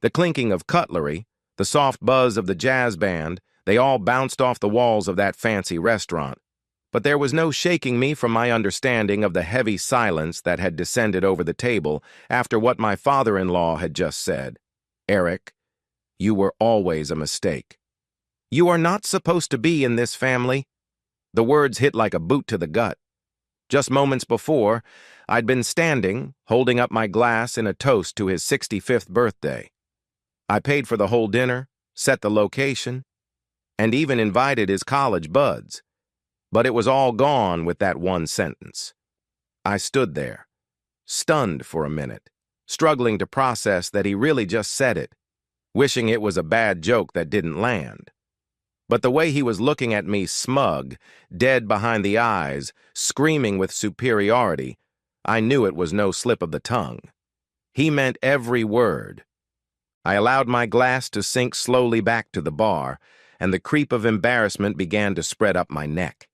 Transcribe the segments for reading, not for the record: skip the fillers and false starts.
The clinking of cutlery, the soft buzz of the jazz band, they all bounced off the walls of that fancy restaurant. But there was no shaking me from my understanding of the heavy silence that had descended over the table after what my father-in-law had just said. "Eric, you were always a mistake. You are not supposed to be in this family." The words hit like a boot to the gut. Just moments before, I'd been standing, holding up my glass in a toast to his 65th birthday. I paid for the whole dinner, set the location, and even invited his college buds. But it was all gone with that one sentence. I stood there, stunned for a minute, struggling to process that he really just said it, wishing it was a bad joke that didn't land. But the way he was looking at me smug, dead behind the eyes, screaming with superiority, I knew it was no slip of the tongue. He meant every word. I allowed my glass to sink slowly back to the bar, and the creep of embarrassment began to spread up my neck.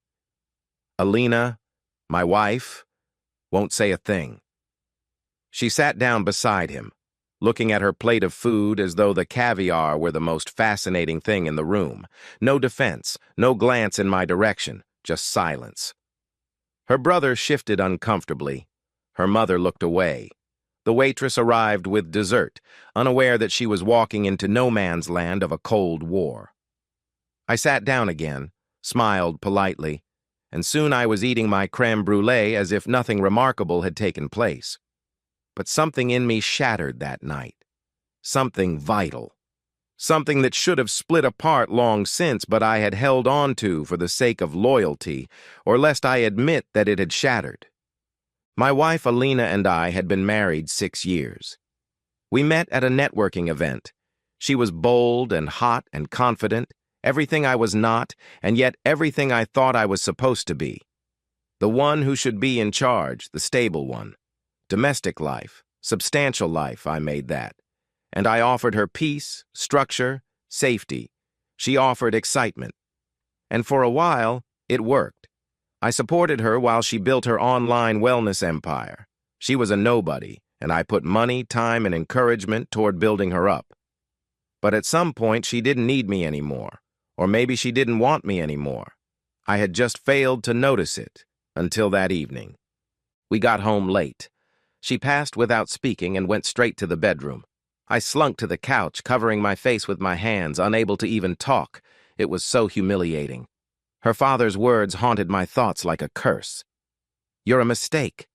Alina, my wife, won't say a thing. She sat down beside him, looking at her plate of food as though the caviar were the most fascinating thing in the room. No defense, no glance in my direction, just silence. Her brother shifted uncomfortably. Her mother looked away. The waitress arrived with dessert, unaware that she was walking into no man's land of a cold war. I sat down again, smiled politely, and soon I was eating my crème brûlée as if nothing remarkable had taken place. But something in me shattered that night. Something vital. Something that should have split apart long since, but I had held on to for the sake of loyalty, or lest I admit that it had shattered. My wife Alina and I had been married 6 years. We met at a networking event. She was bold and hot and confident, everything I was not, and yet everything I thought I was supposed to be. The one who should be in charge, the stable one. Domestic life, substantial life, I made that. And I offered her peace, structure, safety. She offered excitement. And for a while, it worked. I supported her while she built her online wellness empire. She was a nobody, and I put money, time, and encouragement toward building her up. But at some point, she didn't need me anymore, or maybe she didn't want me anymore. I had just failed to notice it, until that evening. We got home late. She passed without speaking and went straight to the bedroom. I slunk to the couch, covering my face with my hands, unable to even talk. It was so humiliating. Her father's words haunted my thoughts like a curse. "You're a mistake."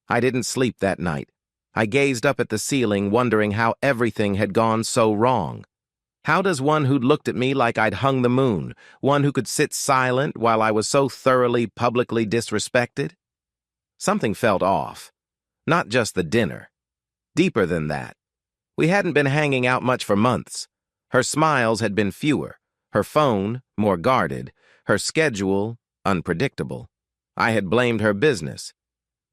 I didn't sleep that night. I gazed up at the ceiling, wondering how everything had gone so wrong. How does one who'd looked at me like I'd hung the moon, one who could sit silent while I was so thoroughly, publicly disrespected? Something felt off. Not just the dinner. Deeper than that. We hadn't been hanging out much for months. Her smiles had been fewer, her phone more guarded, her schedule unpredictable. I had blamed her business,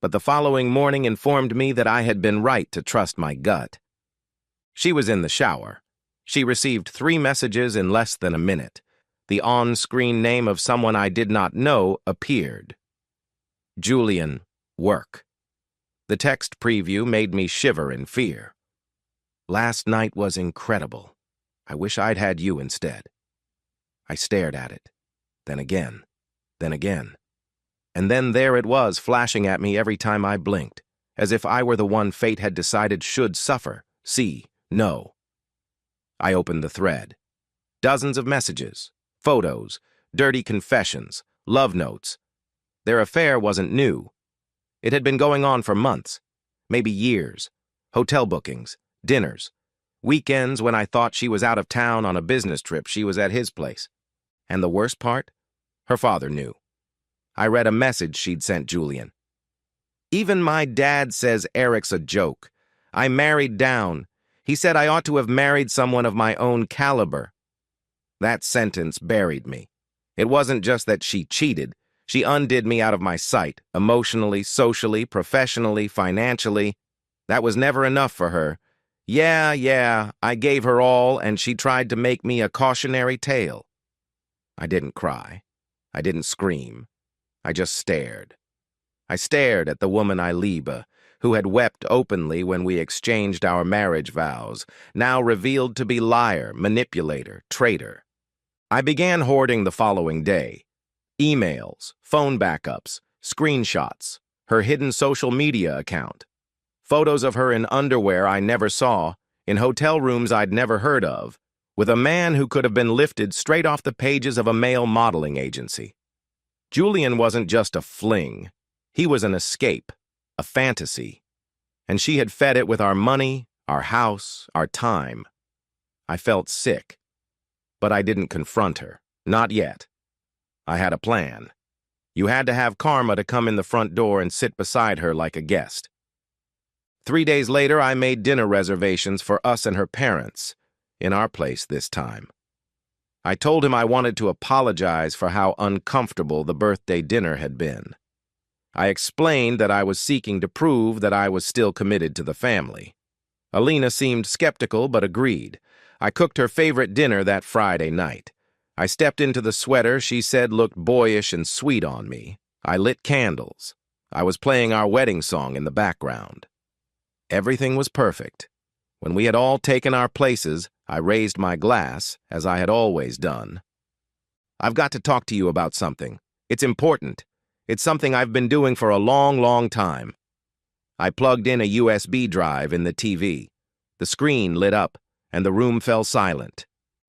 but the following morning informed me that I had been right to trust my gut. She was in the shower. She received 3 messages in less than a minute. The on-screen name of someone I did not know appeared. Julian, work. The text preview made me shiver in fear. "Last night was incredible. I wish I'd had you instead." I stared at it. Then again. Then again. And then there it was, flashing at me every time I blinked, as if I were the one fate had decided should suffer. See, no. I opened the thread. Dozens of messages, photos, dirty confessions, love notes. Their affair wasn't new. It had been going on for months, maybe years. Hotel bookings, dinners, weekends when I thought she was out of town on a business trip, she was at his place. And the worst part? Her father knew. I read a message she'd sent Julian. "Even my dad says Eric's a joke. I married down. He said I ought to have married someone of my own caliber." That sentence buried me. It wasn't just that she cheated. She undid me out of my sight, emotionally, socially, professionally, financially. That was never enough for her. Yeah, I gave her all, and she tried to make me a cautionary tale. I didn't cry. I didn't scream. I just stared. I stared at the woman I liebe, who had wept openly when we exchanged our marriage vows, now revealed to be liar, manipulator, traitor. I began hoarding the following day. Emails, phone backups, screenshots, her hidden social media account, photos of her in underwear I never saw, in hotel rooms I'd never heard of, with a man who could have been lifted straight off the pages of a male modeling agency. Julian wasn't just a fling. He was an escape, a fantasy. And she had fed it with our money, our house, our time. I felt sick. But I didn't confront her. Not yet. I had a plan. You had to have karma to come in the front door and sit beside her like a guest. 3 days later, I made dinner reservations for us and her parents, in our place this time. I told him I wanted to apologize for how uncomfortable the birthday dinner had been. I explained that I was seeking to prove that I was still committed to the family. Alina seemed skeptical but agreed. I cooked her favorite dinner that Friday night. I stepped into the sweater she said looked boyish and sweet on me. I lit candles. I was playing our wedding song in the background. Everything was perfect. When we had all taken our places, I raised my glass, as I had always done. I've got to talk to you about something. It's important. It's something I've been doing for a long, long time. I plugged in a USB drive in the TV. The screen lit up, and the room fell silent.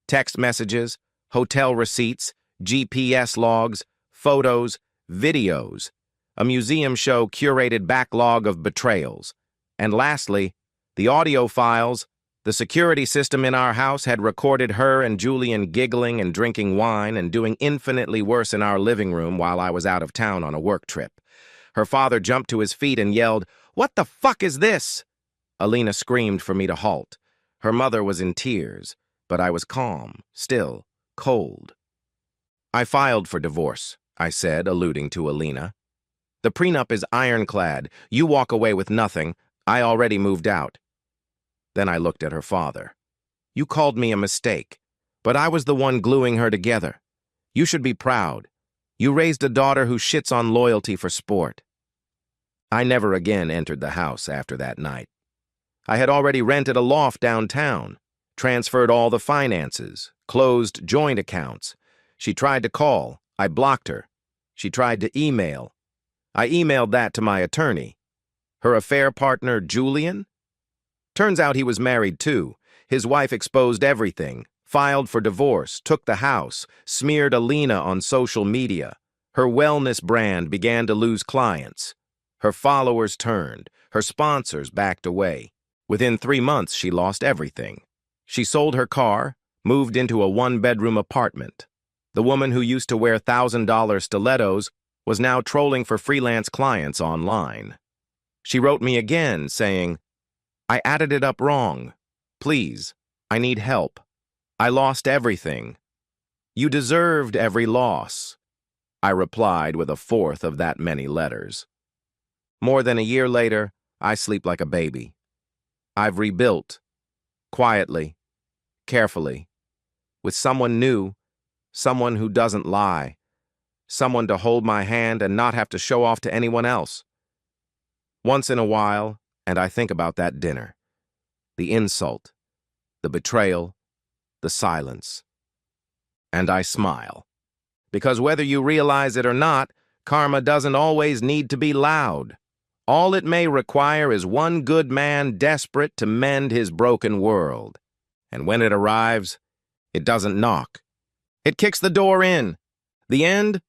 Text messages, hotel receipts, GPS logs, photos, videos, a museum show curated backlog of betrayals, and lastly, the audio files. The security system in our house had recorded her and Julian giggling and drinking wine and doing infinitely worse in our living room while I was out of town on a work trip. Her father jumped to his feet and yelled, "What the fuck is this?" Alina screamed for me to halt. Her mother was in tears, but I was calm, still, cold. "I filed for divorce," I said, alluding to Alina. "The prenup is ironclad. You walk away with nothing. I already moved out." Then I looked at her father. "You called me a mistake, but I was the one gluing her together. You should be proud. You raised a daughter who shits on loyalty for sport." I never again entered the house after that night. I had already rented a loft downtown, transferred all the finances, closed joint accounts. She tried to call. I blocked her. She tried to email. I emailed that to my attorney. Her affair partner, Julian? Turns out he was married too. His wife exposed everything, filed for divorce, took the house, smeared Alina on social media. Her wellness brand began to lose clients. Her followers turned. Her sponsors backed away. Within 3 months, she lost everything. She sold her car, moved into a 1-bedroom apartment. The woman who used to wear $1,000 stilettos was now trolling for freelance clients online. She wrote me again, saying, "I added it up wrong. Please, I need help. I lost everything. You deserved every loss." I replied with a fourth of that many letters. More than a year later, I sleep like a baby. I've rebuilt, quietly, carefully, with someone new, someone who doesn't lie, someone to hold my hand and not have to show off to anyone else. Once in a while, and I think about that dinner, the insult, the betrayal, the silence, and I smile. Because whether you realize it or not, karma doesn't always need to be loud. All it may require is one good man desperate to mend his broken world. And when it arrives, it doesn't knock. It kicks the door in. The end?